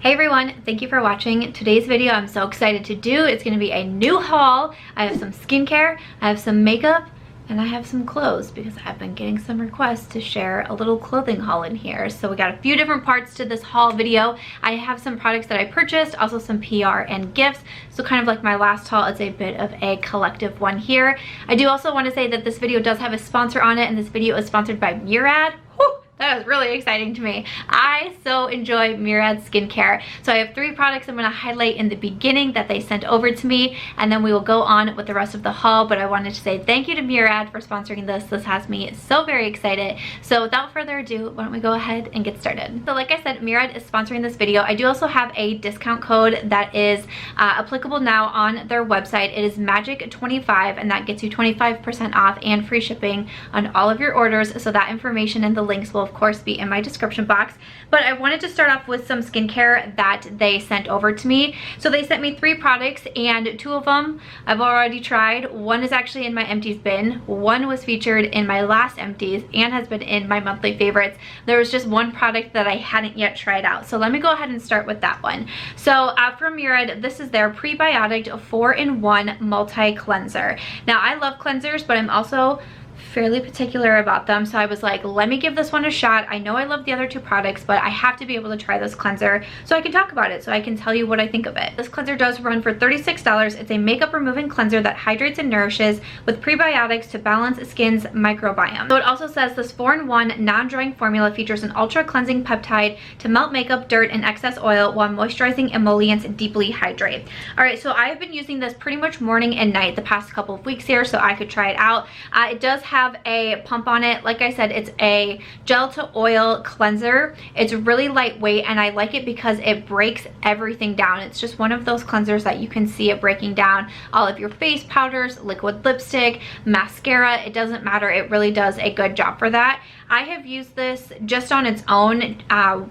Hey everyone, thank you for watching. Today's video I'm so excited to do. It's going to be a new haul. I have some skincare, I have some makeup, and I have some clothes because I've been getting some requests to share a little clothing haul in here. So we got a few different parts to this haul video. I have some products that I purchased, also some PR and gifts. So kind of like my last haul, it's a bit of a collective one here. I do also want to say that this video does have a sponsor on it, and this video is sponsored by Murad. That was really exciting to me. I so enjoy Murad skincare. So I have 3 products I'm going to highlight in the beginning that they sent over to me, and then we will go on with the rest of the haul. But I wanted to say thank you to Murad for sponsoring this. This has me so very excited. So without further ado, why don't we go ahead and get started. So like I said, Murad is sponsoring this video. I do also have a discount code that is applicable now on their website. It is MAGIC25, and that gets you 25% off and free shipping on all of your orders. So that information and the links will of course be in my description box. But I wanted to start off with some skincare that they sent over to me. So they sent me 3 products, and 2 of them I've already tried. One is actually in my empties bin, one was featured in my last empties and has been in my monthly favorites. There was just one product that I hadn't yet tried out, so let me go ahead and start with that one. So from Murad, this is their Probiotic 4-in-1 multi cleanser. Now I love cleansers, but I'm also fairly particular about them, so I was like, let me give this one a shot. I know I love the other 2 products, but I have to be able to try this cleanser so I can talk about it, so I can tell you what I think of it. This cleanser does run for $36. It's a makeup removing cleanser that hydrates and nourishes with prebiotics to balance skin's microbiome. So it also says this 4-in-1 non-drying formula features an ultra cleansing peptide to melt makeup, dirt, and excess oil while moisturizing emollients deeply hydrate. Alright, so I've been using this pretty much morning and night the past couple of weeks here, so I could try it out. It does have a pump on it. Like I said, it's a gel to oil cleanser. It's really lightweight, and I like it because it breaks everything down. It's just one of those cleansers that you can see it breaking down all of your face powders, liquid lipstick, mascara. It doesn't matter. It really does a good job for that. I have used this just on its own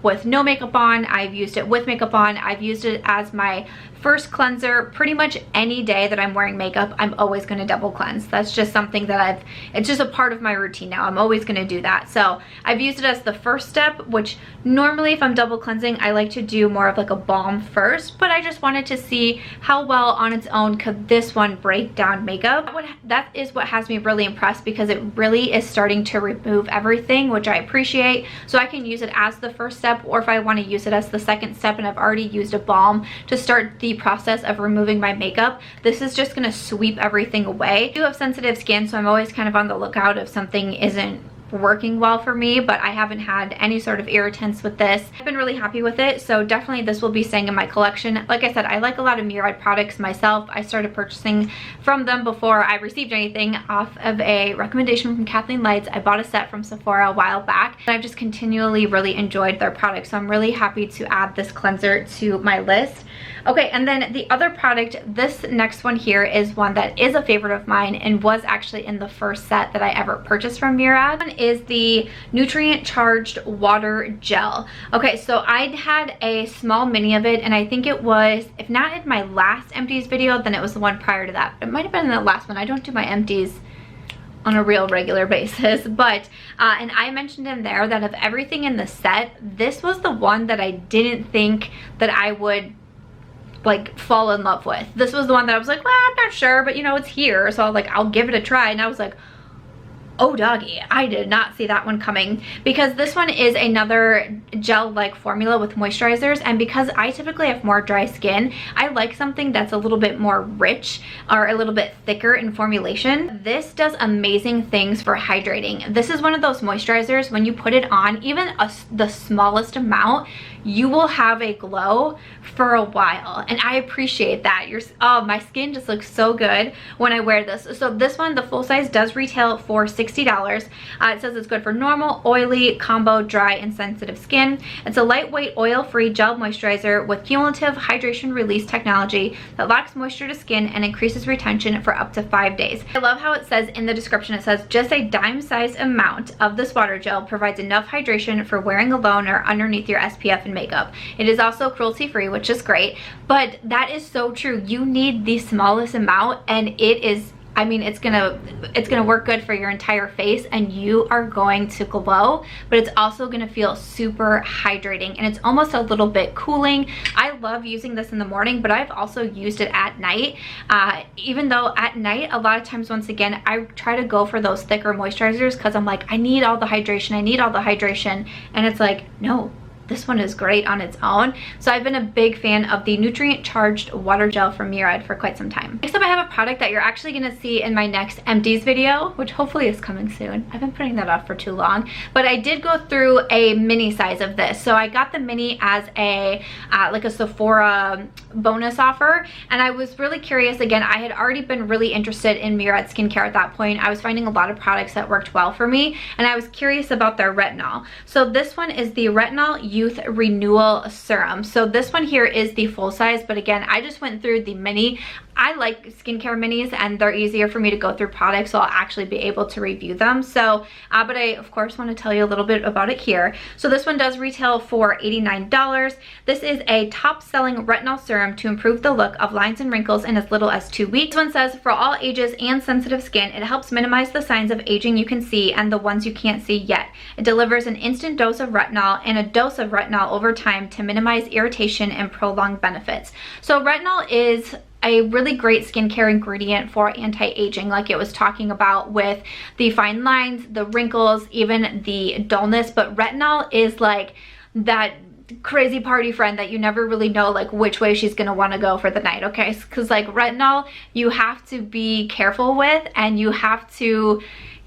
with no makeup on. I've used it with makeup on. I've used it as my first cleanser. Pretty much any day that I'm wearing makeup, I'm always going to double cleanse. That's just something that it's just a part of my routine now. I'm always going to do that. So I've used it as the first step, which normally if I'm double cleansing, I like to do more of like a balm first, but I just wanted to see how well on its own could this one break down makeup. That is what has me really impressed, because it really is starting to remove everything, which I appreciate. So I can use it as the first step, or if I want to use it as the second step and I've already used a balm to start the process of removing my makeup, this is just going to sweep everything away. I do have sensitive skin, so I'm always kind of on the lookout if something isn't working well for me, but I haven't had any sort of irritants with this. I've been really happy with it, so definitely this will be staying in my collection. Like I said, I like a lot of Murad products myself. I started purchasing from them before I received anything off of a recommendation from Kathleen Lights. I bought a set from Sephora a while back, and I've just continually really enjoyed their products, so I'm really happy to add this cleanser to my list. Okay, and then the other product, this next one here, is one that is a favorite of mine and was actually in the first set that I ever purchased from Murad. One is the nutrient charged water gel. Okay, so I had a small mini of it, and I think it was, if not in my last empties video, then it was the one prior to that. It might have been in the last one. I don't do my empties on a real regular basis, but and I mentioned in there that of everything in the set, this was the one that I didn't think that I would like fall in love with. This was the one that I was like, well, I'm not sure, but you know, it's here, so like I'll give it a try. And I was like, oh doggy, I did not see that one coming, because this one is another gel-like formula with moisturizers, and because I typically have more dry skin, I like something that's a little bit more rich or a little bit thicker in formulation. This does amazing things for hydrating. This is one of those moisturizers, when you put it on, even the smallest amount, you will have a glow for a while, and I appreciate that. Oh, my skin just looks so good when I wear this. So this one, the full size, does retail for $60. It says it's good for normal, oily, combo, dry, and sensitive skin. It's a lightweight, oil-free gel moisturizer with cumulative hydration release technology that locks moisture to skin and increases retention for up to 5 days. I love how it says in the description, it says just a dime-sized amount of this water gel provides enough hydration for wearing alone or underneath your SPF and makeup. It is also cruelty-free, which is great, but that is so true. You need the smallest amount, and it is I mean, it's gonna work good for your entire face and you are going to glow, but it's also gonna feel super hydrating and it's almost a little bit cooling. I love using this in the morning, but I've also used it at night. Even though at night, a lot of times, once again, I try to go for those thicker moisturizers because I'm like, I need all the hydration, and it's like, no. This one is great on its own. So I've been a big fan of the nutrient charged water gel from Murad for quite some time. Next up, I have a product that you're actually gonna see in my next empties video, which hopefully is coming soon. I've been putting that off for too long, but I did go through a mini size of this. So I got the mini as a like a Sephora bonus offer, and I was really curious. Again, I had already been really interested in Murad skincare at that point. I was finding a lot of products that worked well for me, and I was curious about their retinol. So this one is the Retinol Youth Renewal Serum. So this one here is the full size, but again, I just went through the mini. I like skincare minis and they're easier for me to go through products, so I'll actually be able to review them. So, but I of course want to tell you a little bit about it here. So this one does retail for $89. This is a top selling retinol serum to improve the look of lines and wrinkles in as little as 2 weeks. This one says, for all ages and sensitive skin, it helps minimize the signs of aging you can see and the ones you can't see yet. It delivers an instant dose of retinol and a dose of retinol over time to minimize irritation and prolong benefits. So retinol is a really great skincare ingredient for anti-aging, like it was talking about with the fine lines, the wrinkles, even the dullness. But retinol is like that crazy party friend that you never really know like which way she's gonna want to go for the night, okay? Because like retinol, you have to be careful with, and you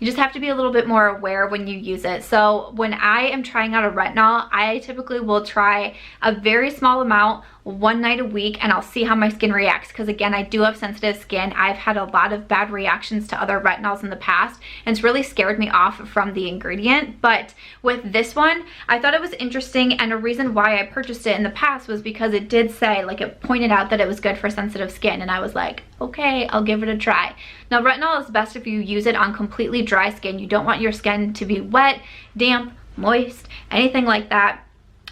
just have to be a little bit more aware when you use it. So when I am trying out a retinol, I typically will try a very small amount one night a week, and I'll see how my skin reacts, because again, I do have sensitive skin. I've had a lot of bad reactions to other retinols in the past, and it's really scared me off from the ingredient. But with this one, I thought it was interesting, and a reason why I purchased it in the past was because it did say, like, it pointed out that it was good for sensitive skin, and I was like, okay, I'll give it a try. Now, retinol is best if you use it on completely dry skin. You don't want your skin to be wet, damp, moist, anything like that.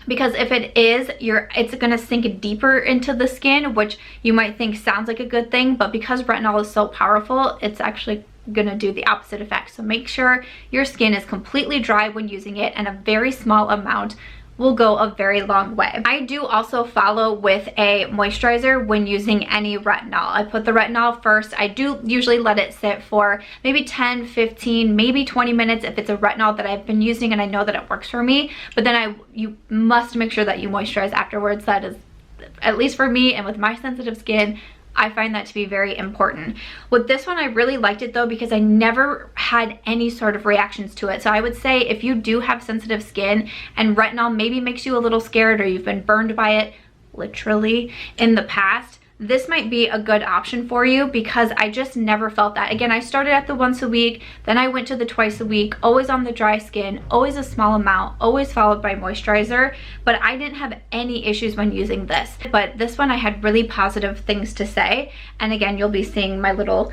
Because if it is, it's gonna sink deeper into the skin, which you might think sounds like a good thing, but because retinol is so powerful, it's actually gonna do the opposite effect. So make sure your skin is completely dry when using it, and a very small amount will go a very long way. I do also follow with a moisturizer when using any retinol. I put the retinol first. I do usually let it sit for maybe 10, 15, maybe 20 minutes if it's a retinol that I've been using and I know that it works for me. But then you must make sure that you moisturize afterwards. That is, at least for me and with my sensitive skin, I find that to be very important. With this one, I really liked it though, because I never had any sort of reactions to it. So I would say if you do have sensitive skin and retinol maybe makes you a little scared, or you've been burned by it literally in the past, this might be a good option for you, because I just never felt that. Again, I started at the once a week, then I went to the twice a week, always on the dry skin, always a small amount, always followed by moisturizer, but I didn't have any issues when using this. But this one I had really positive things to say, and again, you'll be seeing my little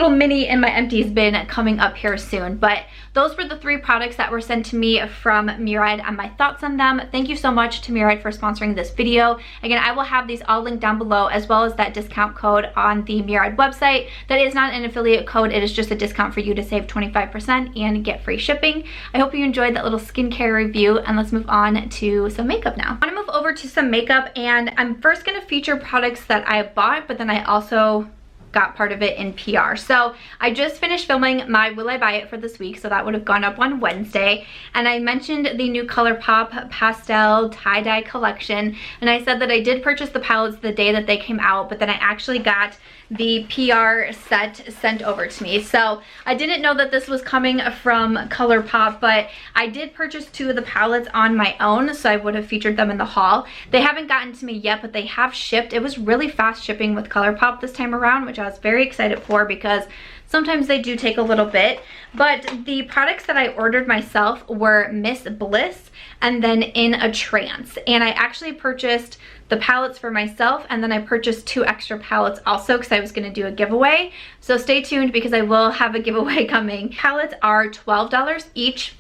mini in my empties bin coming up here soon. But those were the 3 products that were sent to me from Murad and my thoughts on them. Thank you so much to Murad for sponsoring this video. Again, I will have these all linked down below, as well as that discount code on the Murad website. That is not an affiliate code, it is just a discount for you to save 25% and get free shipping. I hope you enjoyed that little skincare review, and let's move on to some makeup now. I want to move over to some makeup, and I'm first going to feature products that I bought, but then I also got part of it in PR. So I just finished filming my Will I Buy It for this week, so that would have gone up on Wednesday, and I mentioned the new Colourpop Pastel Tie Dye Collection, and I said that I did purchase the palettes the day that they came out, but then I actually got the PR set sent over to me. So I didn't know that this was coming from Colourpop, but I did purchase 2 of the palettes on my own, so I would have featured them in the haul. They haven't gotten to me yet, but they have shipped. It was really fast shipping with Colourpop this time around, which I was very excited for, because sometimes they do take a little bit. But the products that I ordered myself were Miss Bliss and then In a Trance. And I actually purchased the palettes for myself, and then I purchased 2 extra palettes also because I was going to do a giveaway. So stay tuned, because I will have a giveaway coming. Palettes are $12 each.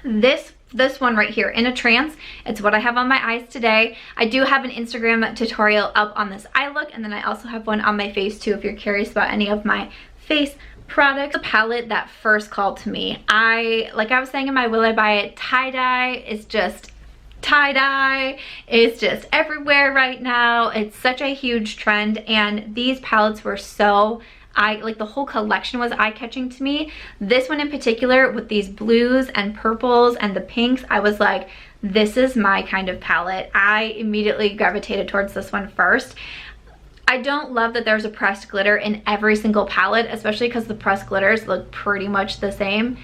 This one right here, In a Trance, it's what I have on my eyes today. I do have an Instagram tutorial up on this eye look, and then I also have one on my face too if you're curious about any of my face products. The palette that first called to me. Like I was saying in my will I buy it, tie-dye is just tie-dye is just everywhere right now. It's such a huge trend, and these palettes were so, like the whole collection was eye-catching to me. This one in particular with these blues and purples and the pinks, I was like, this is my kind of palette. I immediately gravitated towards this one first. I don't love that there's a pressed glitter in every single palette, especially because the pressed glitters look pretty much the same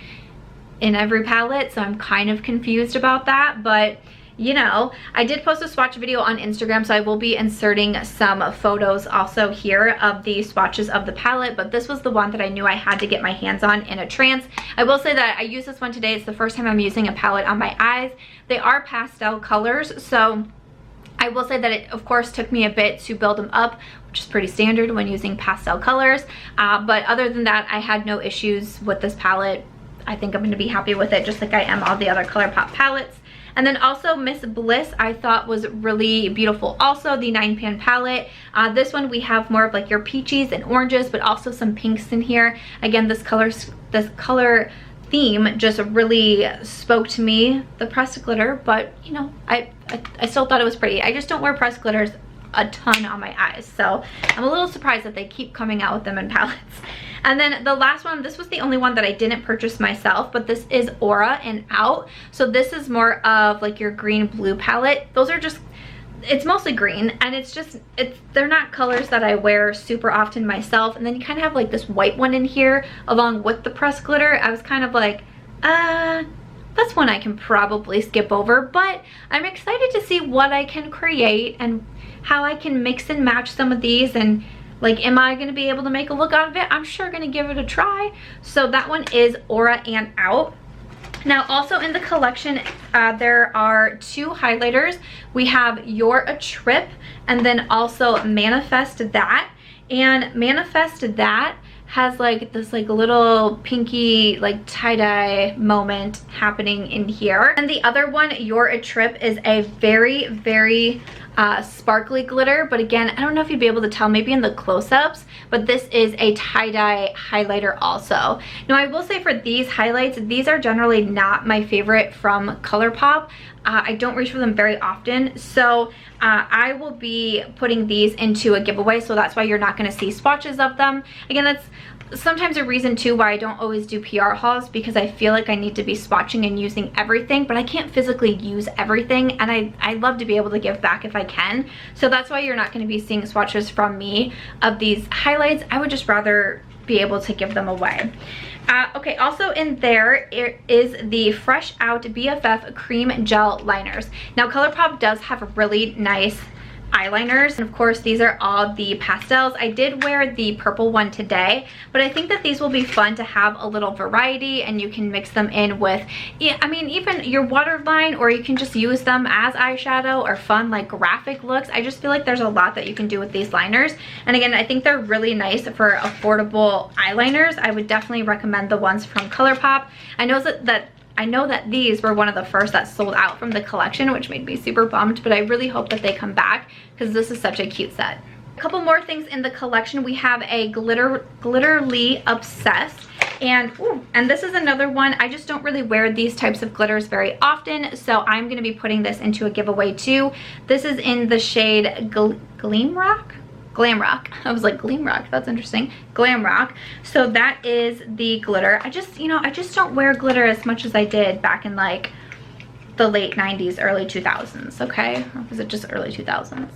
in every palette, so I'm kind of confused about that. But you know, I did post a swatch video on Instagram, so I will be inserting some photos also here of the swatches of the palette, but this was the one that I knew I had to get my hands on in a trance. I will say that I used this one today. It's the first time I'm using a palette on my eyes. They are pastel colors, so I will say that it of course took me a bit to build them up, which is pretty standard when using pastel colors, but other than that, I had no issues with this palette. I think I'm going to be happy with it, just like I am all the other Colourpop palettes. And then also Miss Bliss I thought was really beautiful also, the 9-pan palette. This one we have more of like your peaches and oranges, but also some pinks in here. Again, this color theme just really spoke to me. The pressed glitter, but you know, I still thought it was pretty. I just don't wear pressed glitters a ton on my eyes, so I'm a little surprised that they keep coming out with them in palettes. And then the last one, this was the only one that I didn't purchase myself, but this is Aura and Out. So this is more of like your green blue palette. Those are just, it's mostly green, and they're not colors that I wear super often myself. And then you kind of have like this white one in here along with the pressed glitter. I was kind of like, that's one I can probably skip over, but I'm excited to see what I can create and how I can mix and match some of these, and like, am I going to be able to make a look out of it? I'm sure going to give it a try. So that one is Aura and Out. Now also in the collection, there are 2 highlighters. We have You're a Trip, and then also Manifest That. And Manifest That has like this like little pinky like tie-dye moment happening in here. And the other one, You're a Trip, is a very sparkly glitter, but again, I don't know if you'd be able to tell maybe in the close-ups, but this is a tie-dye highlighter also. Now I will say for these highlights, these are generally not my favorite from Colourpop. I don't reach for them very often, so I will be putting these into a giveaway, so that's why you're not going to see swatches of them. Again, that's sometimes a reason too why I don't always do PR hauls, because I feel like I need to be swatching and using everything, but I can't physically use everything, and I love to be able to give back if I can. So that's why you're not going to be seeing swatches from me of these highlights. I would just rather be able to give them away. Okay, also in there is the Fresh Out BFF Cream Gel Liners. Now Colourpop does have really nice eyeliners, and of course these are all the pastels. I did wear the purple one today, but I think that these will be fun to have a little variety, and you can mix them in with, I mean, even your waterline, or you can just use them as eyeshadow or fun like graphic looks. I just feel like there's a lot that you can do with these liners, and again, I think they're really nice for affordable eyeliners. I would definitely recommend the ones from Colourpop. I know that these were one of the first that sold out from the collection, which made me super bummed, but I really hope that they come back because this is such a cute set. A couple more things in the collection. We have a Glitterly Obsessed, and this is another one. I just don't really wear these types of glitters very often, so I'm going to be putting this into a giveaway too. This is in the shade Glam Rock. I was like, Gleam Rock, that's interesting. Glam Rock. So that is the glitter. I just don't wear glitter as much as I did back in like the late 90s, early 2000s, okay? Or was it just early 2000s?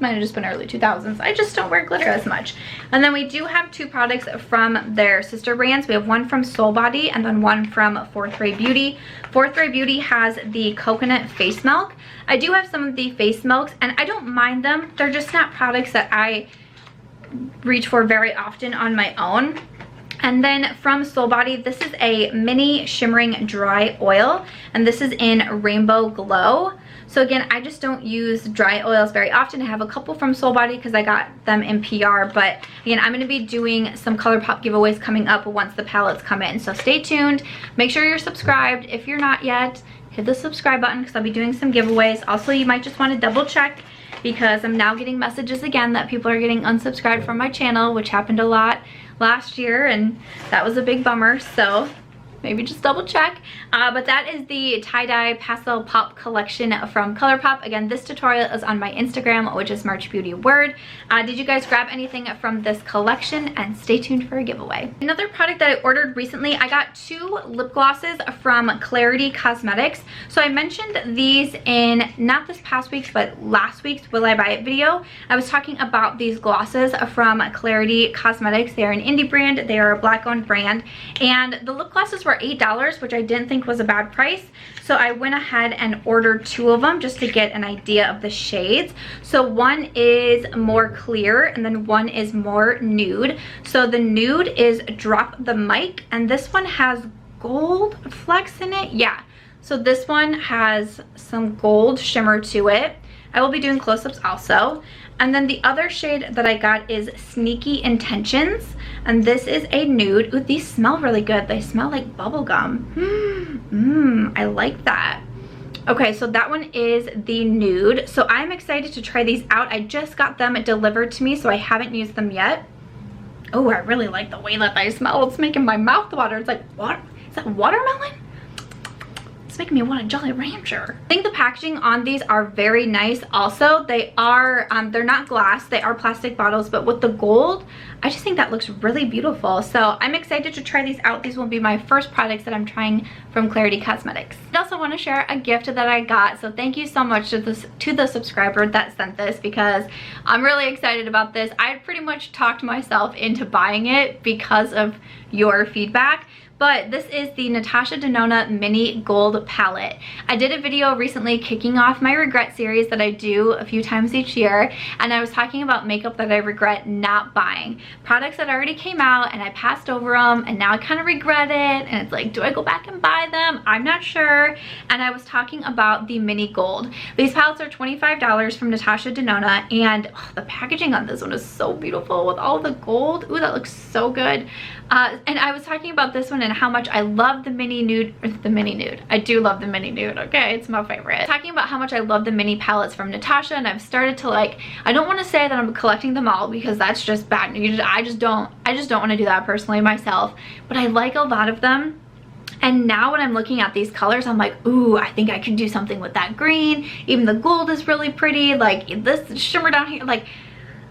Might have just been early 2000s. I just don't wear glitter as much. And then we do have 2 products from their sister brands. We have one from Soul Body and then one from Fourth Ray Beauty. Fourth Ray Beauty has the coconut face milk. I do have some of the face milks, and I don't mind them. They're just not products that I reach for very often on my own. And then from Soul Body, this is a mini shimmering dry oil, and this is in Rainbow Glow. So again, I just don't use dry oils very often. I have a couple from Soul Body because I got them in PR, but again, I'm going to be doing some Colourpop giveaways coming up once the palettes come in. So stay tuned. Make sure you're subscribed. If you're not yet, hit the subscribe button because I'll be doing some giveaways. Also, you might just want to double check because I'm now getting messages again that people are getting unsubscribed from my channel, which happened a lot last year, and that was a big bummer, so maybe just double check. But that is the tie-dye pastel pop collection from Colourpop. Again, this tutorial is on my Instagram, which is March Beauty Word. Did you guys grab anything from this collection? And stay tuned for a giveaway. Another product that I ordered recently, I got 2 lip glosses from Klarity Cosmetics. So I mentioned these in not this past week's but last week's Will I Buy It video. I was talking about these glosses from Klarity Cosmetics. They are an indie brand. They are a black-owned brand, and the lip glosses were $8, which I didn't think was a bad price. So I went ahead and ordered 2 of them just to get an idea of the shades. So one is more clear and then one is more nude. So the nude is Drop the Mic, and this one has gold flecks in it. Yeah, so this one has some gold shimmer to it. I will be doing close-ups also. And then the other shade that I got is Sneaky Intentions, and this is a nude. Ooh, these smell really good. They smell like bubblegum. I like that. Okay, so that one is the nude. So I'm excited to try these out. I just got them delivered to me, so I haven't used them yet. Oh, I really like the way that they smell. It's making my mouth water. It's like, what? Is that watermelon? It's making me want a Jolly Rancher. I think the packaging on these are very nice also. They are, they're not glass, they are plastic bottles, but with the gold, I just think that looks really beautiful. So I'm excited to try these out. These will be my first products that I'm trying from Klarity Cosmetics. I also want to share a gift that I got. So thank you so much to the subscriber that sent this, because I'm really excited about this. I pretty much talked myself into buying it because of your feedback. But this is the Natasha Denona Mini Gold Palette. I did a video recently kicking off my regret series that I do a few times each year, and I was talking about makeup that I regret not buying. Products that already came out and I passed over them, and now I kind of regret it, and it's like, do I go back and buy them? I'm not sure. And I was talking about the Mini Gold. These palettes are $25 from Natasha Denona, and the packaging on this one is so beautiful with all the gold. Ooh, that looks so good. And I was talking about this one and how much I love the mini nude, I do love the mini nude, okay? It's my favorite. Talking about how much I love the mini palettes from Natasha, and I've started to like, I don't want to say that I'm collecting them all because that's just bad news. I just don't want to do that personally myself, but I like a lot of them. And now when I'm looking at these colors, I'm like, ooh, I think I could do something with that green. Even the gold is really pretty. Like this shimmer down here, like,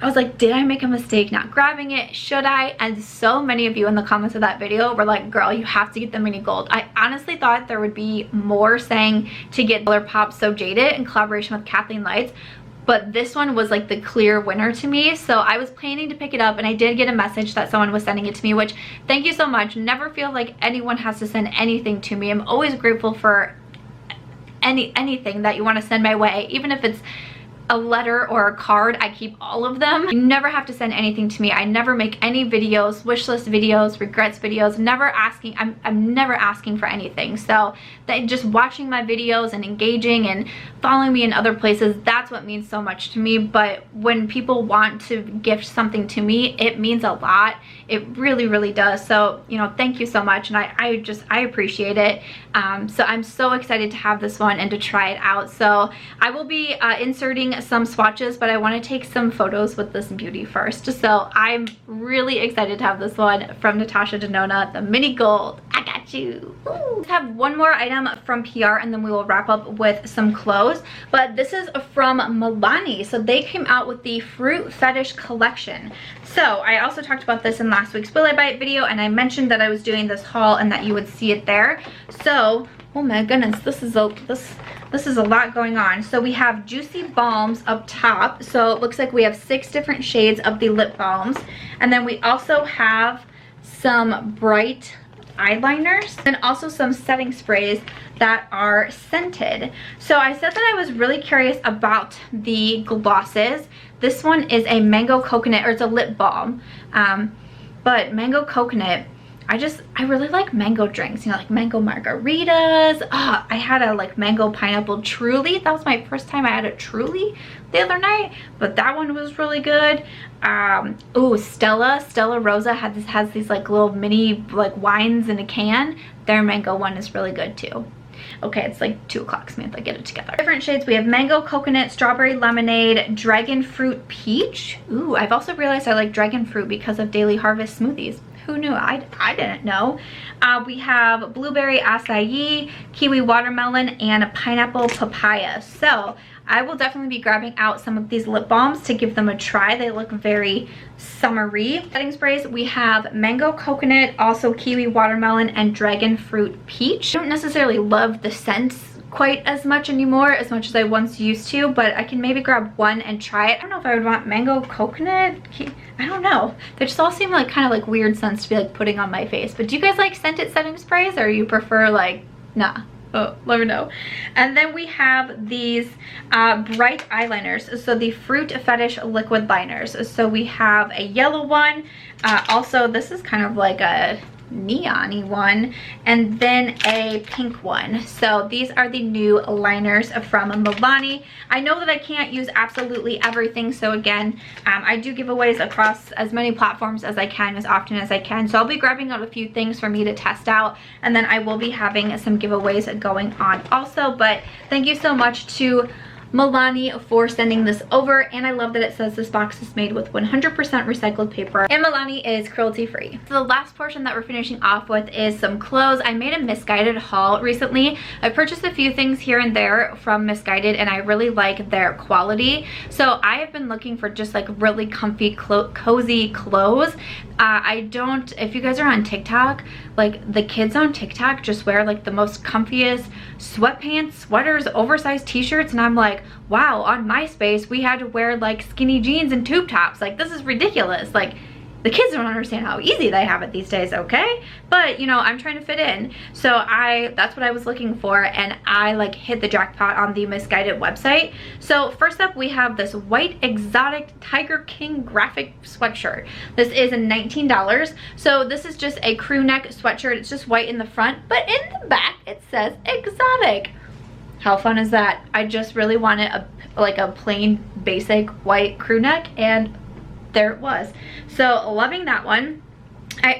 I was like, did I make a mistake not grabbing it? Should I? And so many of you in the comments of that video were like, girl, you have to get the Mini Gold. I honestly thought there would be more saying to get Colourpop So Jaded in collaboration with Kathleen Lights, but this one was like the clear winner to me. So I was planning to pick it up, and I did get a message that someone was sending it to me, which thank you so much. Never feel like anyone has to send anything to me. I'm always grateful for anything that you want to send my way, even if it's a letter or a card. I keep all of them. You never have to send anything to me. I never make any videos, wish list videos, regrets videos, never asking. I'm never asking for anything. So that just watching my videos and engaging and following me in other places, that's what means so much to me. But when people want to gift something to me, it means a lot. It really, really does. So, you know, thank you so much. And I appreciate it. So I'm so excited to have this one and to try it out. So I will be inserting some swatches, but I want to take some photos with this beauty first. So I'm really excited to have this one from Natasha Denona, the Mini Gold. I got you. Ooh. I have one more item from PR, and then we will wrap up with some clothes. But this is from Milani. So they came out with the Fruit Fetish collection. So I also talked about this in last week's Will I Buy It video, and I mentioned that I was doing this haul and that you would see it there. So, oh my goodness, this is a lot going on. So we have Juicy Balms up top. So it looks like we have 6 different shades of the lip balms. And then we also have some bright eyeliners and also some setting sprays that are scented. So I said that I was really curious about the glosses. This one is a mango coconut, or it's a lip balm, but mango coconut, I really like mango drinks, you know, like mango margaritas. I had a like mango pineapple Truly. That was my first time I had a Truly the other night, but that one was really good. Oh, Stella Rosa has these like little mini like wines in a can. Their mango one is really good too. Okay, it's like 2 o'clock, Samantha, get it together. Different shades, we have Mango Coconut, Strawberry Lemonade, Dragon Fruit Peach. Ooh, I've also realized I like Dragon Fruit because of Daily Harvest smoothies. Who knew? I didn't know. We have Blueberry Acai, Kiwi Watermelon, and Pineapple Papaya. So I will definitely be grabbing out some of these lip balms to give them a try. They look very summery. Setting sprays, we have Mango Coconut, also Kiwi Watermelon, and Dragon Fruit Peach. I don't necessarily love the scents quite as much anymore as I once used to, but I can maybe grab one and try it. I don't know if I would want Mango Coconut. I don't know. They just all seem like kind of like weird scents to be like putting on my face. But do you guys like scented setting sprays, or you prefer like, nah? Oh, let me know. And then we have these bright eyeliners. So the Fruit Fetish liquid liners. So we have a yellow one. Also, this is kind of like a neon-y one, and then a pink one. So these are the new liners from Milani. I know that I can't use absolutely everything, so again, I do giveaways across as many platforms as I can, as often as I can. So I'll be grabbing out a few things for me to test out, and then I will be having some giveaways going on also. But thank you so much to Milani for sending this over, and I love that it says this box is made with 100% recycled paper, and Milani is cruelty free. So the last portion that we're finishing off with is some clothes. I made a Missguided haul recently. I purchased a few things here and there from Missguided, and I really like their quality. So I have been looking for just like really comfy, cozy clothes. If you guys are on TikTok, like the kids on TikTok just wear like the most comfiest sweatpants, sweaters, oversized t-shirts, and I'm like, wow, on MySpace we had to wear like skinny jeans and tube tops. Like, this is ridiculous. Like, the kids don't understand how easy they have it these days, okay? But, you know, I'm trying to fit in. So that's what I was looking for, and I like hit the jackpot on the Missguided website. So first up, we have this white exotic Tiger King graphic sweatshirt. This is $19. So this is just a crew neck sweatshirt. It's just white in the front, but in the back it says exotic. How fun is that? I just really wanted a plain basic white crew neck, and there it was. So loving that one. I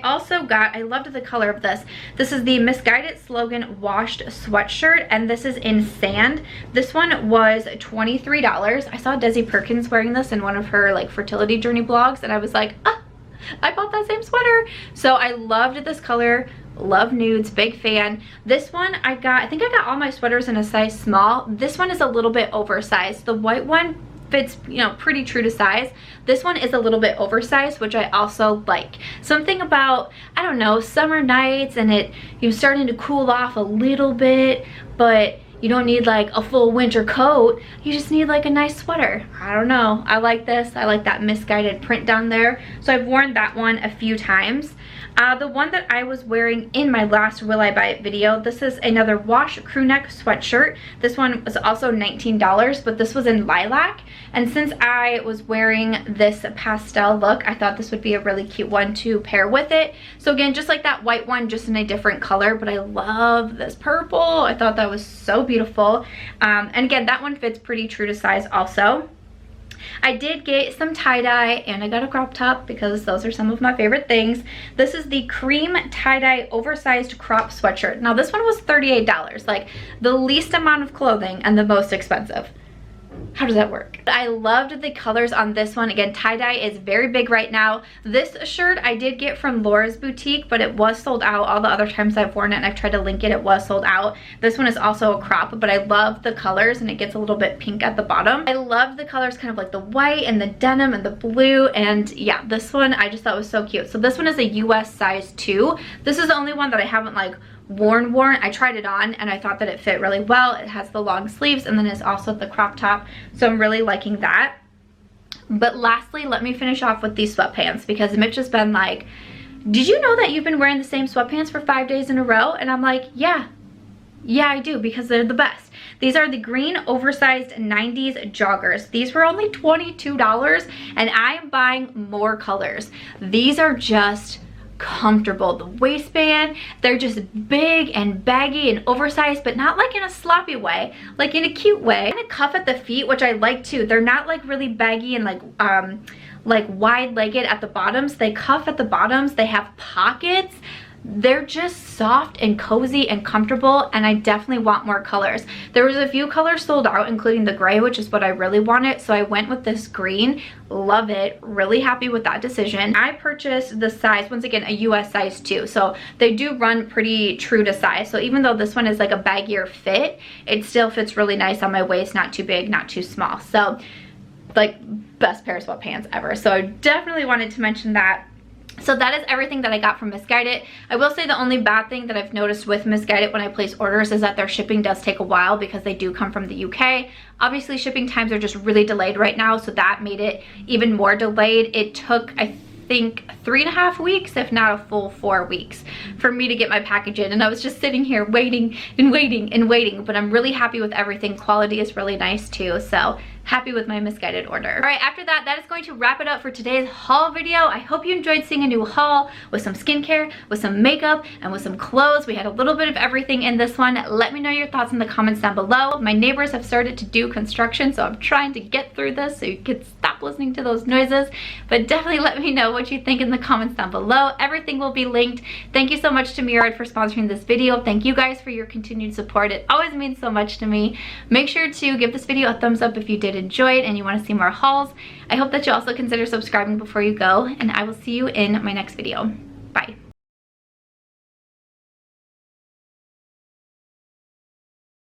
loved the color of this. This is the Missguided Slogan washed sweatshirt, and this is in sand. This one was $23. I saw Desi Perkins wearing this in one of her like fertility journey blogs, and I was like, ah, I bought that same sweater. So I loved this color. Love nudes, big fan. This one I think I got all my sweaters in a size small. This one is a little bit oversized. The white one fits, you know, pretty true to size. This one is a little bit oversized, which I also like. Something about, I don't know, summer nights and you're starting to cool off a little bit, but you don't need like a full winter coat. You just need like a nice sweater. I don't know. I like this. I like that Missguided print down there. So I've worn that one a few times. The one that I was wearing in my last Will I Buy It video, this is another wash crew neck sweatshirt. This one was also $19, but this was in lilac. And since I was wearing this pastel look, I thought this would be a really cute one to pair with it. So again, just like that white one, just in a different color, but I love this purple. I thought that was so beautiful. And again, that one fits pretty true to size also. I did get some tie-dye, and I got a crop top because those are some of my favorite things. This is the cream tie-dye oversized crop sweatshirt. Now this one was $38, like the least amount of clothing and the most expensive. How does that work? I loved the colors on this one. Again, tie-dye is very big right now. This shirt I did get from Laura's boutique, but it was sold out. All the other times I've worn it and I've tried to link it, it was sold out. This one is also a crop, but I love the colors, and it gets a little bit pink at the bottom. I love the colors, kind of like the white and the denim and the blue, and yeah, this one I just thought was so cute. So this one is a US size 2. This is the only one that I haven't like worn. I tried it on and I thought that it fit really well. It has the long sleeves, and then it's also the crop top, so I'm really liking that. But lastly, let me finish off with these sweatpants, because Mitch has been like, did you know that you've been wearing the same sweatpants for 5 days in a row? And I'm like, yeah I do, because they're the best. These are the green oversized 90s joggers. These were only $22, and I am buying more colors. These are just comfortable. The waistband, they're just big and baggy and oversized, but not like in a sloppy way, like in a cute way. And a cuff at the feet, which I like too. They're not like really baggy and like wide-legged at the bottoms. They cuff at the bottoms. They have pockets. they're just soft and cozy and comfortable, and I definitely want more colors. There was a few colors sold out, including the gray, which is what I really wanted, so I went with this green. Love it. Really happy with that decision. I purchased the size, once again, a US size too, so they do run pretty true to size. So even though this one is like a baggier fit, it still fits really nice on my waist, not too big, not too small. So like best pair of sweatpants ever. So I definitely wanted to mention that. So that is everything that I got from Missguided. I will say the only bad thing that I've noticed with Missguided when I place orders is that their shipping does take a while because they do come from the UK. Obviously shipping times are just really delayed right now, so that made it even more delayed. It took, I think, 3.5 weeks, if not a full 4 weeks, for me to get my package in, and I was just sitting here waiting and waiting and waiting. But I'm really happy with everything. Quality is really nice too, so happy with my Missguided order. All right, after that, that is going to wrap it up for today's haul video. I hope you enjoyed seeing a new haul with some skincare, with some makeup, and with some clothes. We had a little bit of everything in this one. Let me know your thoughts in the comments down below. My neighbors have started to do construction, so I'm trying to get through this so you can stop listening to those noises. But definitely let me know what you think in the comments down below. Everything will be linked. Thank you so much to Murad for sponsoring this video. Thank you guys for your continued support. It always means so much to me. Make sure to give this video a thumbs up if you did enjoy it and you want to see more hauls. I hope that you also consider subscribing before you go, and I will see you in my next video. Bye.